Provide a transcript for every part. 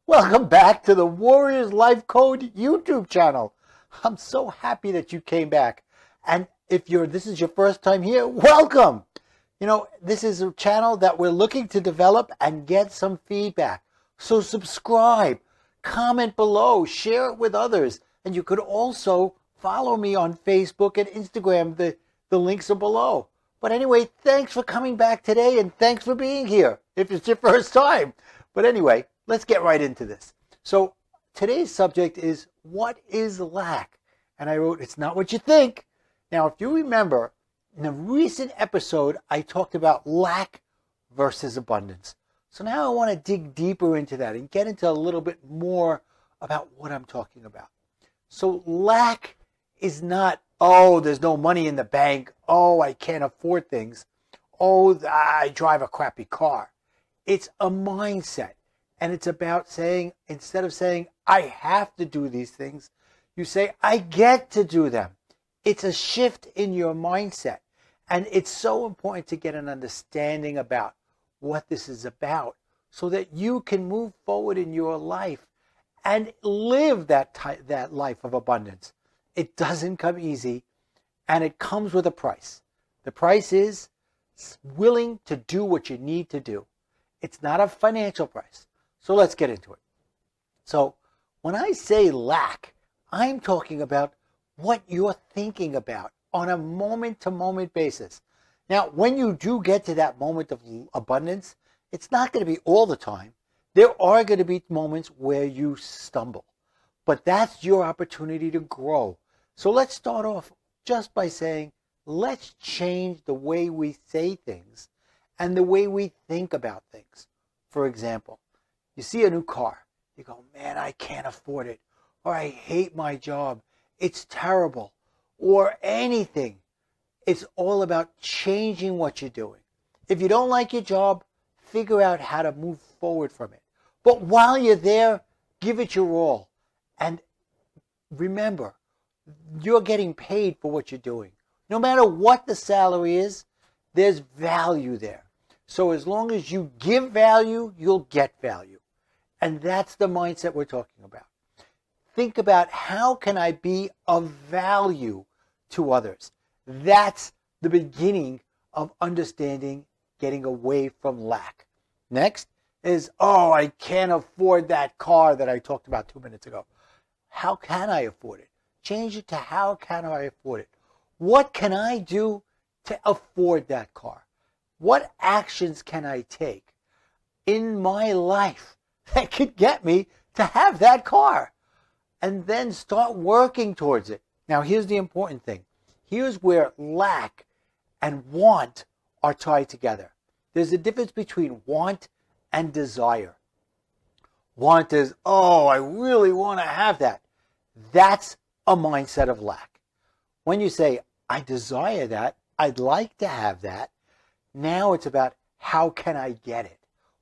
Welcome back to the Warriors Life Code YouTube channel. I'm so happy that you came back. And if this is your first time here, welcome. This is a channel that we're looking to develop and get some feedback. So subscribe, comment below, share it with others. And you could also follow me on Facebook and Instagram. The links are below. But anyway, thanks for coming back today and thanks for being here if it's your first time. But anyway, let's get right into this. So today's subject is, what is lack? And I wrote, it's not what you think. Now, if you remember, in a recent episode, I talked about lack versus abundance. So now I want to dig deeper into that and get into a little bit more about what I'm talking about. So lack is not, oh, there's no money in the bank. Oh, I can't afford things. Oh, I drive a crappy car. It's a mindset. And it's about saying, instead of saying, I have to do these things, you say, I get to do them. It's a shift in your mindset. And it's so important to get an understanding about what this is about so that you can move forward in your life and live that life of abundance. It doesn't come easy, and it comes with a price. The price is willing to do what you need to do. It's not a financial price. So let's get into it. So when I say lack, I'm talking about what you're thinking about on a moment-to-moment basis. Now, when you do get to that moment of abundance, it's not going to be all the time. There are going to be moments where you stumble. But that's your opportunity to grow. So let's start off just by saying, let's change the way we say things and the way we think about things. For example, you see a new car. You go, man, I can't afford it. Or I hate my job. It's terrible. Or anything. It's all about changing what you're doing. If you don't like your job, figure out how to move forward from it. But while you're there, give it your all. And remember, you're getting paid for what you're doing. No matter what the salary is, there's value there. So as long as you give value, you'll get value. And that's the mindset we're talking about. Think about, how can I be of value to others? That's the beginning of understanding getting away from lack. Next is, oh, I can't afford that car that I talked about 2 minutes ago. How can I afford it? Change it to, how can I afford it? What can I do to afford that car? What actions can I take in my life that could get me to have that car? And then start working towards it. Now, here's the important thing. Here's where lack and want are tied together. There's a difference between want and desire. Want is, oh, I really want to have that. That's a mindset of lack. When you say, I desire that, I'd like to have that, now it's about, how can I get it?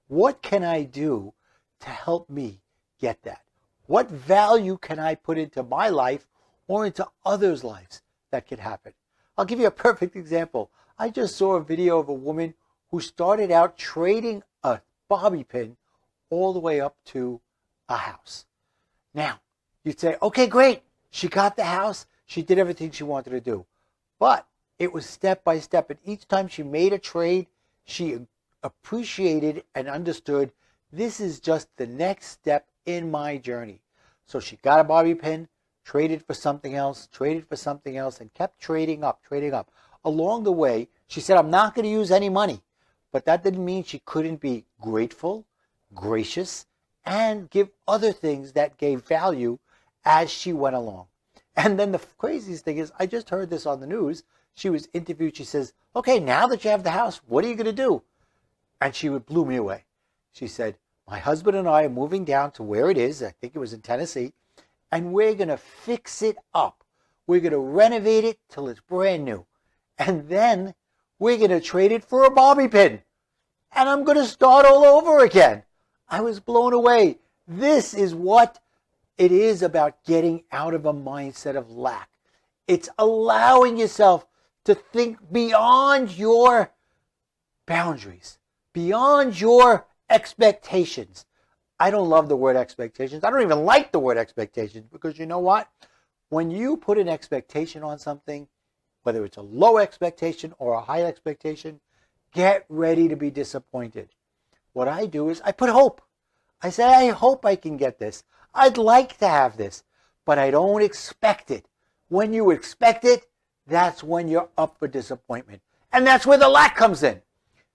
What can I do to help me get that? What value can I put into my life or into others' lives that could happen? I'll give you a perfect example. I just saw a video of a woman who started out trading a bobby pin all the way up to a house. Now, you'd say, okay, great. She got the house. She did everything she wanted to do. But it was step by step. And each time she made a trade, she appreciated and understood, this is just the next step in my journey. So she got a bobby pin, traded for something else, and kept trading up. Along the way, she said, I'm not going to use any money. But that didn't mean she couldn't be grateful, gracious, and give other things that gave value as she went along. And then the craziest thing is, I just heard this on the news. She was interviewed. She says, okay, now that you have the house, what are you going to do? And she blew me away. She said, my husband and I are moving down to where it is. I think it was in Tennessee. And we're going to fix it up. We're going to renovate it till it's brand new. And then we're going to trade it for a bobby pin. And I'm going to start all over again. I was blown away. This is what it is about getting out of a mindset of lack. It's allowing yourself to think beyond your boundaries, beyond your expectations. I don't love the word expectations. I don't even like the word expectations because you know what? When you put an expectation on something, whether it's a low expectation or a high expectation, get ready to be disappointed. What I do is I put hope. I say, I hope I can get this. I'd like to have this, but I don't expect it. When you expect it, that's when you're up for disappointment. And that's where the lack comes in.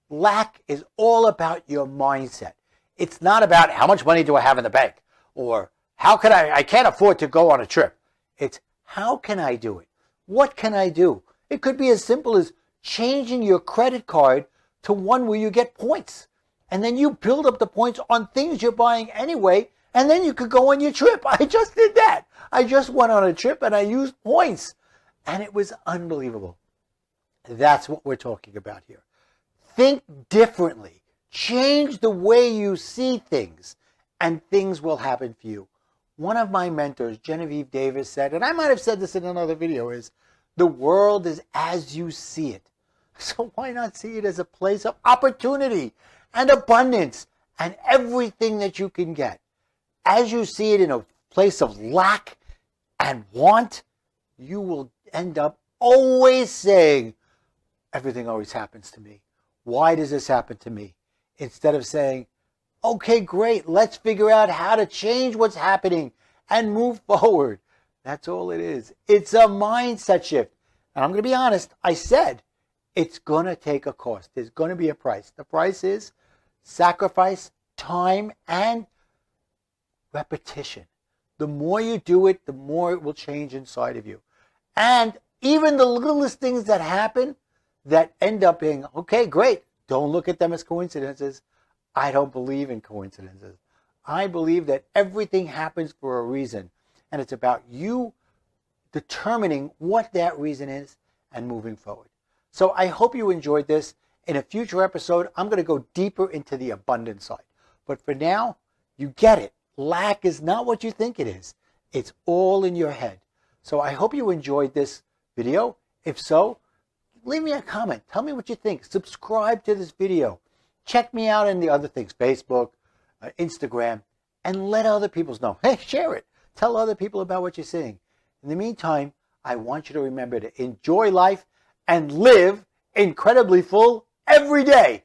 Lack is all about your mindset. It's not about how much money do I have in the bank or how can I can't afford to go on a trip. It's how can I do it? What can I do? It could be as simple as changing your credit card to one where you get points. And then you build up the points on things you're buying anyway, and then you could go on your trip. I just did that. I just went on a trip and I used points. And it was unbelievable. That's what we're talking about here. Think differently. Change the way you see things, and things will happen for you. One of my mentors, Genevieve Davis, said, and I might have said this in another video, is the world is as you see it. So why not see it as a place of opportunity and abundance and everything that you can get? As you see it in a place of lack and want, you will end up always saying, everything always happens to me. Why does this happen to me? Instead of saying, okay, great, let's figure out how to change what's happening and move forward. That's all it is. It's a mindset shift. And I'm going to be honest, I said it's going to take a cost. There's going to be a price. The price is sacrifice, time, and repetition. The more you do it, the more it will change inside of you. And even the littlest things that happen that end up being, okay, great. Don't look at them as coincidences. I don't believe in coincidences. I believe that everything happens for a reason. And it's about you determining what that reason is and moving forward. So I hope you enjoyed this. In a future episode, I'm going to go deeper into the abundance side. But for now, you get it. Lack is not what you think it is. It's all in your head. So I hope you enjoyed this video. If so, leave me a comment. Tell me what you think. Subscribe to this video. Check me out in the other things, Facebook, Instagram, and let other people know. Hey, share it. Tell other people about what you're seeing. In the meantime, I want you to remember to enjoy life and live incredibly full every day.